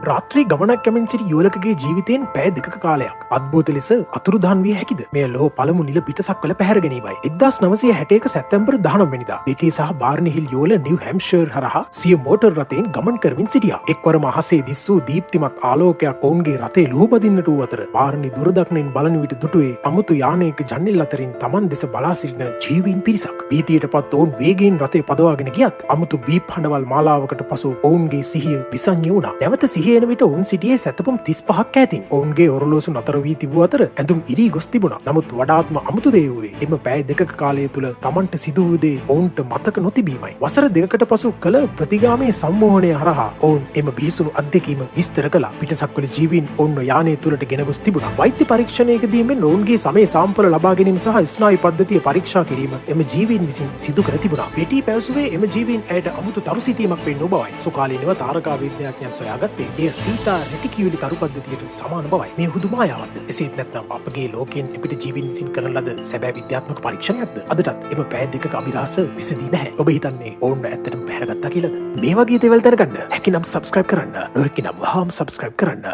රාත්‍රී ගමනක් කැමින් සිටි යුවලකගේ ජීවිතයෙන් පැය දෙකක කාලයක් අද්භූත ලෙස අතුරුදහන් විය හැකිද? මෙය ලොව පළමු නිල පිටසක්වල පැහැර ගැනීමයි. 1961 සැප්තැම්බර් 19 වෙනිදා බෙටි සහ බාර්නි හිල් යුවල නිව් හැම්ෂයර් හරහා සිය මෝටර් රථයෙන් ගමන් කරමින් සිටියා. එක්වරම අහසේ දිස්සූ දීප්තිමත් ආලෝකයක් ඔවුන්ගේ රථේ ලුහුබදින්නට වූ අතර බාර්නි දුරදක්නෙන් බලන විට දුටුවේ අමුතු යානයක ජන්නල් අතරින් Taman දෙස බලා සිටින ජීවීන් පිරිසක්. භීතියටපත් ඔවුන් වේගයෙන් රථේ පදවාගෙන ගියත් අමුතු බීප් හඬවල් මාලාවකට පසු ඔවුන්ගේ සිහිය විසං්‍ය වුණා. නැවත සිහිය එන විට ඔවුන් සිටියේ සැතපුම් 35ක් ඈතින්. ඔවුන්ගේ ඔරලෝසු නතර වී තිබූ අතර ඇඳුම් ඉරී ගොස් තිබුණා. නමුත් වඩාත්ම අමුතු දේ වූයේ එම පැය දෙකක කාලය තුල Tamanට සිදු වූ දේ ඔවුන්ට මතක නොතිබීමයි. වසර දෙකකට පසු කළ ප්‍රතිගාමී සම්මෝහනය හරහා ඔවුන් එම බිහිසුණු අත්දැකීම විස්තර කළා. පිටසක්වල ජීවීන් ඔවුන්ව යානය තුලට ගෙන ගොස් තිබුණා. වෛද්‍ය පරීක්ෂණයකදී මෙන් ඔවුන්ගේ සමේ සාම්පල ලබා ගැනීම සහ ස්නායු පද්ධතිය පරීක්ෂා කිරීම එම ජීවීන් විසින් සිදු කර තිබුණා. බෙටි පැවසුවේ එම ජීවීන් ඇයට අමුතු තරු සිතීමක් පෙන්වූ බවයි. සුකාලීනව තාරකා විද්‍යාඥයන් සොයාගත්තේ එය සීතා රෙටිකියුලි තරු පද්ධතියට සමාන බවයි. මේ හුදු මායාවක්ද? එසේත් නැත්නම් අපගේ ලෝකයෙන් එපිට ජීවීන් විසින් කරන ලද සැබෑ විද්‍යාත්මක පරීක්ෂණයක්ද? අදටත් එම පැය දෙකක අභිරහස විසඳී නැහැ. ඔබ හිතන්නේ ඔවුන් ඇත්තටම පැහැරගත්තා කියලාද? මේ වගේ දේවල් දැනගන්න හැකිනම් subscribe කරන්න. නොහැකිනම් වහාම subscribe කරන්න.